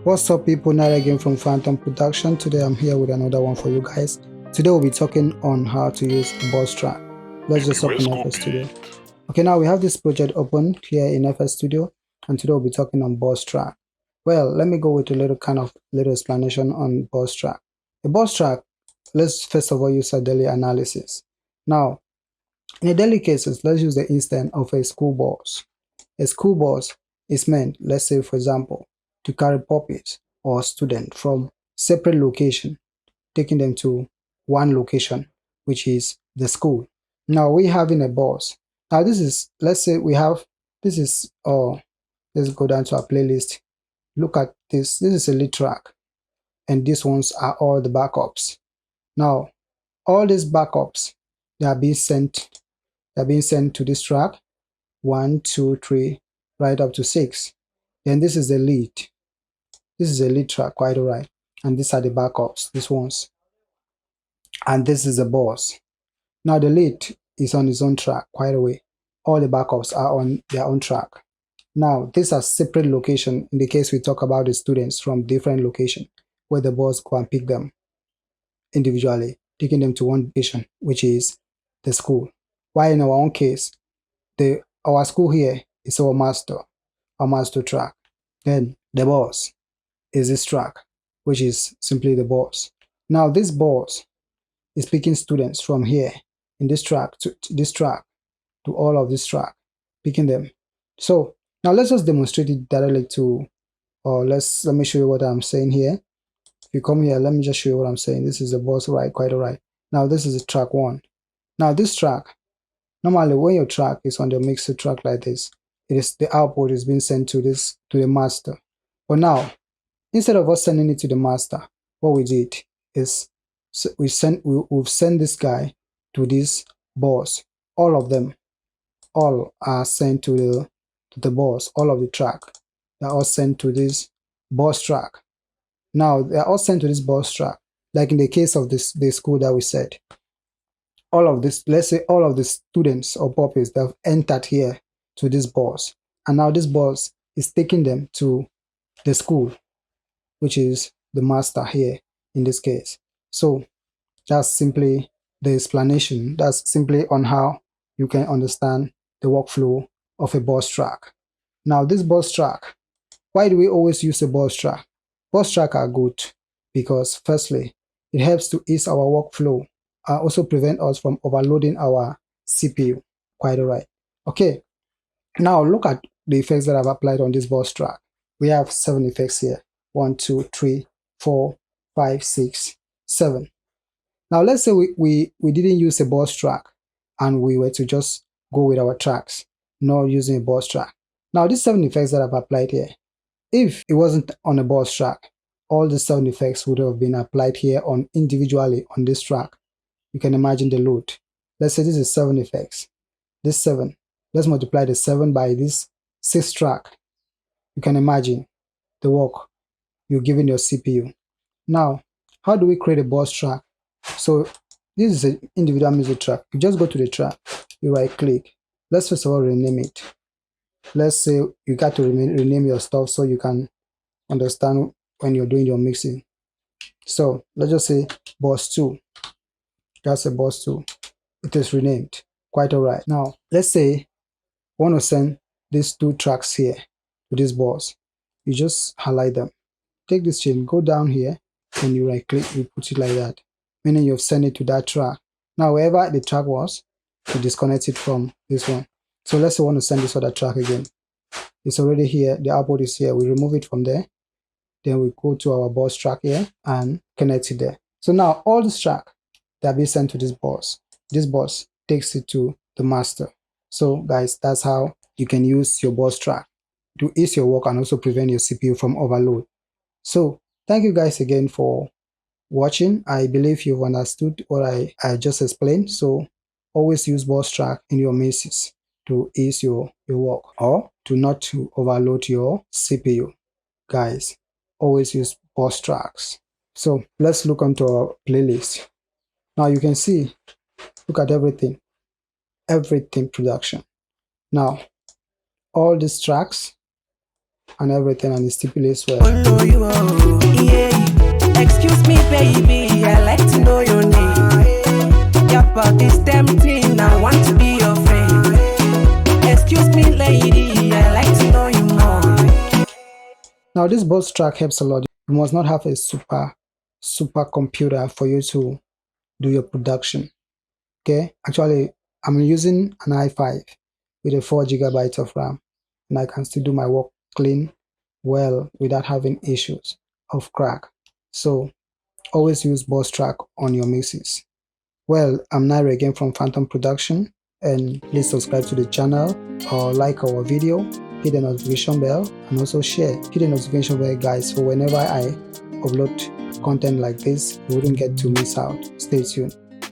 What's up, people? Now again from Phantom Production. Today I'm here with another one for you guys. Today we'll be talking on how to use a boss track. Let's just open FL Studio. Okay, now we have this project open here in FL Studio, and today we'll be talking on boss track. Well, let me go with a little explanation on boss track. A boss track, let's first of all use a daily analysis. Now, in a daily cases, let's use the instance of a school bus. A school bus is meant, let's say for example, to carry pupils or students from separate location, taking them to one location, which is the school. Now we having a bus. Now this is, let's say we have, this is, let's go down to our playlist. Look at this. This is a lead track, and these ones are all the backups. Now, all these backups, they are being sent to this track, 1, 2, 3, right up to 6. Then this is the lead. This is a lead track, quite alright. And these are the backups, these ones. And this is the boss. Now the lead is on his own track, quite away. All the backups are on their own track. Now, these are separate locations in the case we talk about the students from different locations, where the boss go and pick them individually, taking them to one location, which is the school. While in our own case, our school here is our master track. Then the boss is this track, which is simply the boss. Now this boss is picking students from here in this track to this track to all of this track, picking them. So now let's just demonstrate it directly to, or let me show you what I'm saying here. If you come here, let me just show you what I'm saying. This is the boss, right? Quite alright. Now this is the track 1. Now this track, normally when your track is on the mixer track like this, the output is being sent to the master. But now, instead of us sending it to the master, what we did is we've sent this guy to this boss. All of them, all are sent to the boss. All of the track, they're all sent to this boss track. Now they're all sent to this boss track. Like in the case of the school that we said, all of this, let's say all of the students or pupils that have entered here to this boss, and now this boss is taking them to the school, which is the master here in this case. So that's simply the explanation. That's simply on how you can understand the workflow of a boss track. Now this boss track, why do we always use a boss track? Boss track are good because firstly, it helps to ease our workflow, also prevent us from overloading our CPU. Quite alright. Okay, now look at the effects that I've applied on this boss track. We have 7 effects here. 1, 2, 3, 4, 5, 6, 7. Now let's say we didn't use a boss track and we were to just go with our tracks, not using a boss track. Now these 7 effects that I've applied here, if it wasn't on a boss track, all the 7 effects would have been applied here individually on this track. You can imagine the load. Let's say this is 7 effects. This 7. Let's multiply the 7 by this 6 track. You can imagine the work you're giving your CPU. Now, how do we create a boss track? So this is an individual music track. You just go to the track, you right click. Let's first of all rename it. Let's say you got to rename your stuff so you can understand when you're doing your mixing. So let's just say boss 2. That's a boss 2. It is renamed. Quite alright. Now let's say I want to send these 2 tracks here to this boss. You just highlight them. Take this chain, go down here, and you right click, you put it like that, meaning you've sent it to that track. Now wherever the track was, you disconnect it from this one. So let's say I want to send this other track again. It's already here, the output is here. We remove it from there, then we go to our boss track here and connect it there. So now all this track that be sent to this boss takes it to the master. So guys, that's how you can use your boss track to ease your work and also prevent your CPU from overload. So thank you guys again for watching. I believe you've understood what I just explained. So always use boss track in your mixes to ease your work or to not to overload your CPU. Guys, always use boss tracks. So let's look onto our playlist. Now you can see, look at everything production. Now all these tracks and everything, and it stipulates well. Oh, you, yeah. Excuse me, baby, I like to know your name. Your body's tempting, I want to be your friend. Excuse me, lady, I like to know you more. Now this boss track helps a lot. You must not have a super computer for you to do your production. Okay, actually I'm using an i5 with a 4 GB of RAM, and I can still do my work clean, well, without having issues of crack. So always use boss track on your mixes. Well, I'm Naira again from Phantom Production, and please subscribe to the channel or like our video, hit the notification bell, and also share. Hit the notification bell, guys, for whenever I upload content like this, you wouldn't get to miss out. Stay tuned.